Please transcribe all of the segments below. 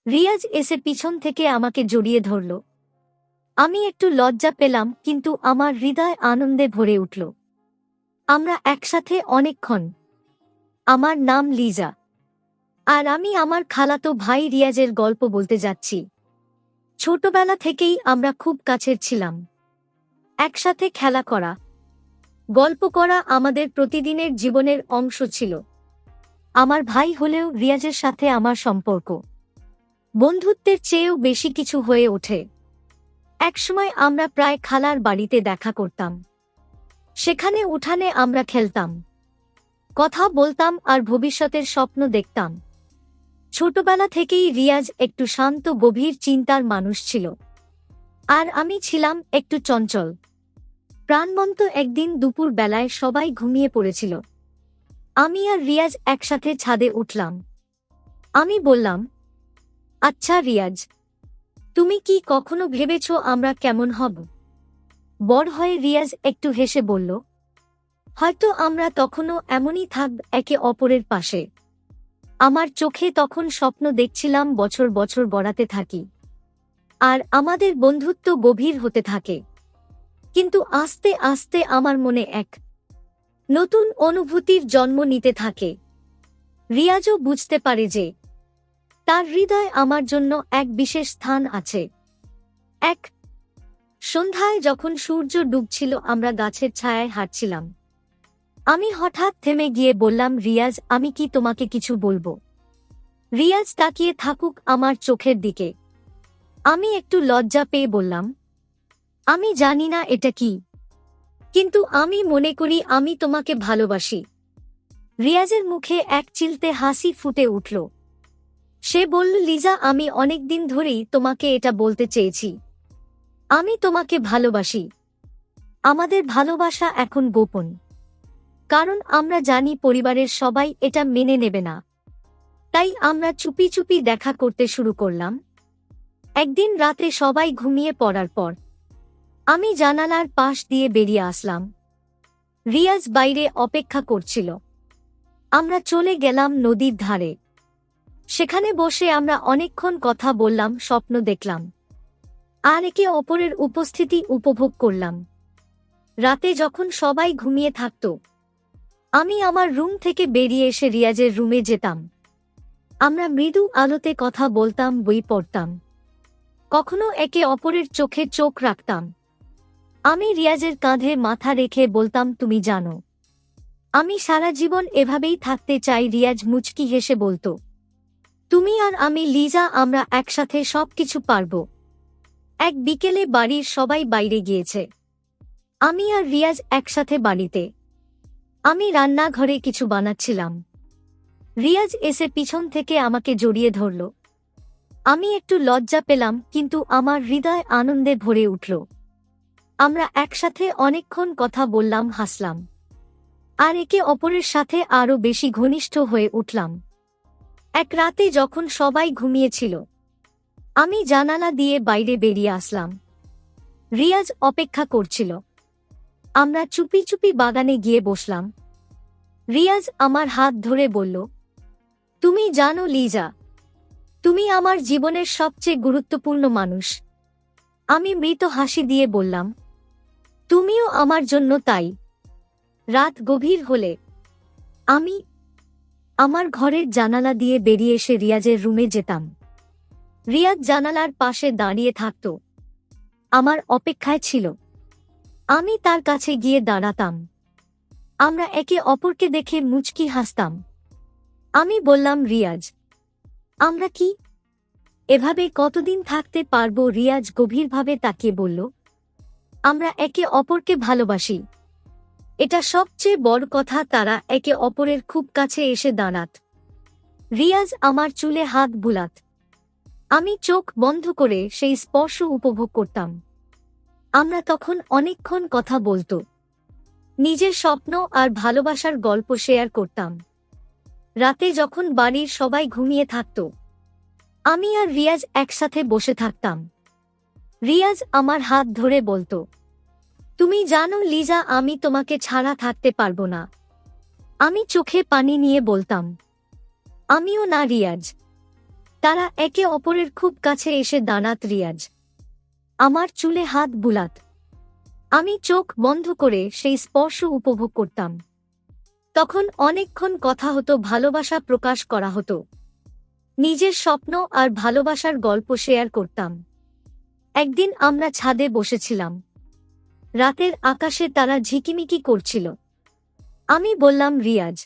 রিয়াজ এসে পিছন থেকে আমাকে জড়িয়ে ধরল। আমি একটু লজ্জা পেলাম, কিন্তু আমার হৃদয় আনন্দে ভরে উঠল। আমরা একসাথে অনেকক্ষণ। আমার নাম লিজা, আর আমি আমার খালাতো ভাই রিয়াজের গল্প বলতে যাচ্ছি। ছোটবেলা থেকেই আমরা খুব কাছের ছিলাম। একসাথে খেলা করা, গল্প করা আমাদের প্রতিদিনের জীবনের অংশ ছিল। আমার ভাই হলেও রিয়াজের সাথে আমার সম্পর্ক বন্ধুত্বের চেয়েও বেশি কিছু হয়ে ওঠে। একসময় আমরা প্রায় খালার বাড়িতে দেখা করতাম। সেখানে উঠানে আমরা খেলতাম, কথা বলতাম আর ভবিষ্যতের স্বপ্ন দেখতাম। ছোটবেলা থেকেই রিয়াজ একটু শান্ত, গভীর চিন্তার মানুষ ছিল, আর আমি ছিলাম একটু চঞ্চল, প্রাণবন্ত। একদিন দুপুর বেলায় সবাই ঘুমিয়ে পড়েছিল। আমি আর রিয়াজ একসাথে ছাদে উঠলাম। আমি বললাম, আচ্ছা রিয়াজ, তুমি কি কখনো ভেবেছ আমরা কেমন হব বড় হয়ে? রিয়াজ একটু হেসে বলল, হয়তো আমরা তখনও এমনই থাকব, একে অপরের পাশে। আমার চোখে তখন স্বপ্ন দেখছিলাম বছর বছর গড়াতে থাকি, আর আমাদের বন্ধুত্ব গভীর হতে থাকে। কিন্তু আস্তে আস্তে আমার মনে এক নতুন অনুভূতির জন্ম নিতে থাকে। রিয়াজও বুঝতে পারে যে তার হৃদয় আমার জন্য এক বিশেষ স্থান আছে। এক সন্ধ্যায় যখন সূর্য ডুবছিল, আমরা গাছের ছায়ায় হাঁটছিলাম। আমি হঠাৎ থেমে গিয়ে বললাম, রিয়াজ, আমি কি তোমাকে কিছু বলবো? রিয়াজ তাকিয়ে থাকুক আমার চোখের দিকে। আমি একটু লজ্জা পেয়ে বললাম, আমি জানি না এটা কি, কিন্তু আমি মনে করি আমি তোমাকে ভালোবাসি। রিয়াজের মুখে এক চিলতে হাসি ফুটে উঠল। সে বলল, লিজা, আমি অনেকদিন ধরেই তোমাকে এটা বলতে চেয়েছি। আমি তোমাকে ভালোবাসি। আমাদের ভালোবাসা এখন গোপন, কারণ আমরা জানি পরিবারের সবাই এটা মেনে নেবে না। তাই আমরা চুপি চুপি দেখা করতে শুরু করলাম। একদিন রাতে সবাই ঘুমিয়ে পড়ার পর আমি জানালার পাশ দিয়ে বেরিয়ে আসলাম। রিয়াজ বাইরে অপেক্ষা করছিল। আমরা চলে গেলাম নদীর ধারে। সেখানে বসে আমরা অনেকক্ষণ কথা বললাম, স্বপ্ন দেখলাম, আর একে অপরের উপস্থিতি উপভোগ করলাম। রাতে যখন সবাই ঘুমিয়ে থাকত, আমি আমার রুম থেকে বেরিয়ে এসে রিয়াজের রুমে যেতাম। আমরা মৃদু আলোতে কথা বলতাম, বই পড়তাম, কখনো একে অপরের চোখে চোখ রাখতাম। আমি রিয়াজের কাঁধে মাথা রেখে বলতাম, তুমি জানো, আমি সারা জীবন এভাবেই থাকতে চাই। রিয়াজ মুচকি হেসে বলতো, তুমি আর আমি লিজা, আমরা একসাথে সবকিছু পারব। এক বিকেলে বাড়ির সবাই বাইরে গিয়েছে। আমি আর রিয়াজ একসাথে বাড়িতে। আমি রান্নাঘরে কিছু বানাচ্ছিলাম। রিয়াজ এসে পিছন থেকে আমাকে জড়িয়ে ধরল। আমি একটু লজ্জা পেলাম, কিন্তু আমার হৃদয় আনন্দে ভরে উঠল। আমরা একসাথে অনেকক্ষণ কথা বললাম, হাসলাম, আর একে অপরের সাথে আরও বেশি ঘনিষ্ঠ হয়ে উঠলাম। এক রাতে যখন সবাই ঘুমিয়েছিল, আমি জানালা দিয়ে বাইরে বেরিয়ে আসলাম। রিয়াজ অপেক্ষা করছিল। আমরা চুপি চুপি বাগানে গিয়ে বসলাম। রিয়াজ আমার হাত ধরে বলল, তুমি জানো লিজা, তুমি আমার জীবনের সবচেয়ে গুরুত্বপূর্ণ মানুষ। আমি মৃত হাসি দিয়ে বললাম, তুমিও আমার জন্য তাই। রাত গভীর হলে আমি আমার ঘরের জানালা দিয়ে বেরিয়ে এসে রিয়াজের রুমে যেতাম। রিয়াজ জানালার পাশে দাঁড়িয়ে থাকত, আমার অপেক্ষায় ছিল। আমি তার কাছে গিয়ে দাঁড়াতাম। আমরা একে অপরকে দেখে মুচকি হাসতাম। আমি বললাম, রিয়াজ, আমরা কি এভাবে কতদিন থাকতে পারবো? রিয়াজ গভীরভাবে তাকিয়ে বলল, আমরা একে অপরকে ভালোবাসি। এটা সবচেয়ে বড় কথা। তারা একে অপরের খুব কাছে এসে দাঁড়াত। রিয়াজ আমার চুলে হাত বুলাত। আমি চোখ বন্ধ করে সেই স্পর্শ উপভোগ করতাম। আমরা তখন অনেকক্ষণ কথা বলতো, নিজের স্বপ্ন আর ভালোবাসার গল্প শেয়ার করতাম। রাতে যখন বাড়ির সবাই ঘুমিয়ে থাকত, আমি আর রিয়াজ একসাথে বসে থাকতাম। রিয়াজ আমার হাত ধরে বলতো, তুমি জানো লিজা, আমি তোমাকে ছাড়া থাকতে পারবো না। আমি চোখে পানি নিয়ে বলতাম, আমিও না রিয়াজ। তারা একে অপরের খুব কাছে এসে দাঁড়াত। রিয়াজ আমার চুলে হাত বুলাত। আমি চোখ বন্ধ করে সেই স্পর্শ উপভোগ করতাম। তখন অনেকক্ষণ কথা হতো, ভালোবাসা প্রকাশ করা হতো, নিজের স্বপ্ন আর ভালোবাসার গল্প শেয়ার করতাম। একদিন আমরা ছাদে বসেছিলাম। রাতের আকাশে তারা ঝিকিমিকি করছিল। আমি বললাম, রিয়াজ,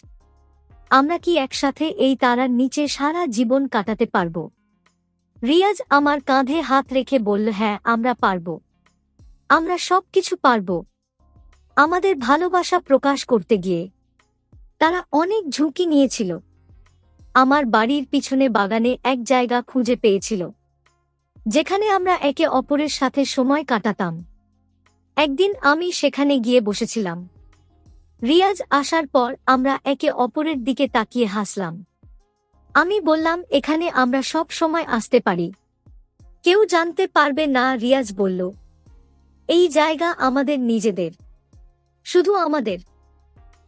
আমরা কি একসাথে এই তারার নিচে সারা জীবন কাটাতে পারব? রিয়াজ আমার কাঁধে হাত রেখে বলল, হ্যাঁ, আমরা পারব। আমরা সবকিছু পারব। আমাদের ভালোবাসা প্রকাশ করতে গিয়ে তারা অনেক ঝুঁকি নিয়েছিল। আমার বাড়ির পিছনে বাগানে এক জায়গা খুঁজে পেয়েছিল যেখানে আমরা একে অপরের সাথে সময় কাটাতাম। একদিন আমি সেখানে গিয়ে বসেছিলাম। রিয়াজ আসার পর আমরা একে অপরের দিকে তাকিয়ে হাসলাম। আমি বললাম, এখানে আমরা সব সময় আসতে পারি, কেউ জানতে পারবে না। রিয়াজ বলল, এই জায়গা আমাদের নিজেদের, শুধু আমাদের।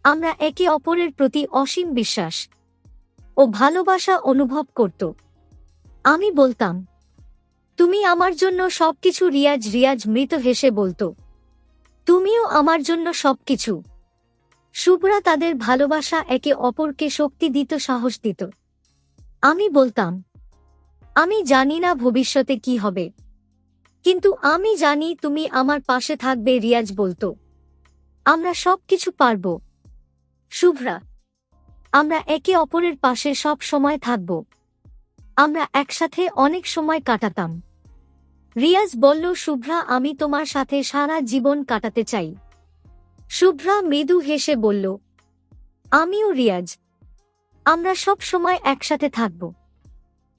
আমরা একে অপরের প্রতি অসীম বিশ্বাস ও ভালোবাসা অনুভব করত। আমি বলতাম, তুমি আমার জন্য সবকিছু। রিয়াজ মৃত হেসে বলতো, তুমিও আমার জন্য সবকিছু। শুভ্রা তাদের ভালোবাসা একে অপরকে শক্তি দিত, সাহস দিত। আমি বলতাম, আমি জানি না ভবিষ্যতে কি হবে, কিন্তু আমি জানি তুমি আমার পাশে থাকবে। রিয়াজ বলতো, আমরা সবকিছু পারব শুভ্রা, আমরা একে অপরের পাশে সব সময় থাকব। আমরা একসাথে অনেক সময় কাটাতাম। রিয়াজ বলল, শুভ্রা, আমি তোমার সাথে সারা জীবন কাটাতে চাই। শুভ্রা মৃদু হেসে বলল, আমিও। রিয়াজ, আমরা সব সময় একসাথে থাকব।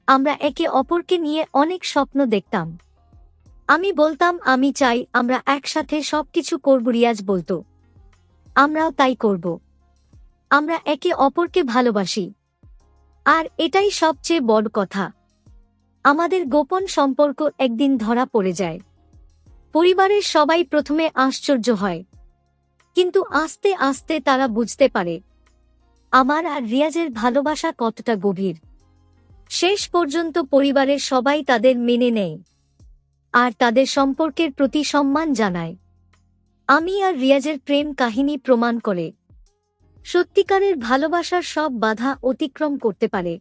আমরা একে অপরকে নিয়ে অনেক স্বপ্ন দেখতাম। আমি বলতাম, আমি চাই আমরা একসাথে সবকিছু করব। রিয়াজ বলতো, আমরাও তাই করব। আমরা একে অপরকে ভালোবাসি। আর এটাই সবচেয়ে বড় কথা, আমাদের গোপন সম্পর্ক একদিন ধরা পড়ে যায়। পরিবারের সবাই প্রথমে আশ্চর্য হয়, কিন্তু আস্তে আস্তে তারা বুঝতে পারে আমার আর রিয়াজের ভালোবাসা কতটা গভীর। শেষ পর্যন্ত পরিবারের সবাই তাদের মেনে নেয় আর তাদের সম্পর্কের প্রতি সম্মান জানায়। আমি আর রিয়াজের প্রেম কাহিনী প্রমাণ করে সত্যিকারের ভালোবাসার সব বাধা অতিক্রম করতে পারে।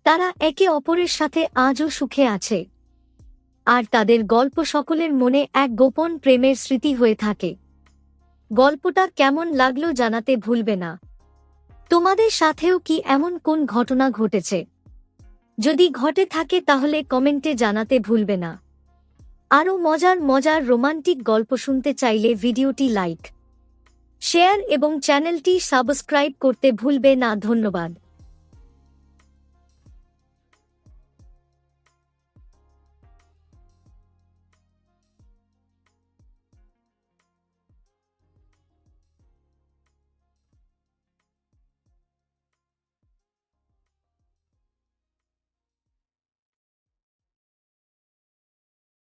তারা একে অপরের সাথে আজও সুখে আছে, আর তাদের গল্প সকলের মনে এক গোপন প্রেমের স্মৃতি হয়ে থাকে। গল্পটা কেমন লাগলো জানাতে ভুলবে না। তোমাদের সাথেও কি এমন কোন ঘটনা ঘটেছে? যদি ঘটে থাকে তাহলে কমেন্টে জানাতে ভুলবে না। আরও মজার মজার রোমান্টিক গল্প শুনতে চাইলে ভিডিওটি লাইক, শেয়ার এবং চ্যানেলটি সাবস্ক্রাইব করতে ভুলবে না। ধন্যবাদ।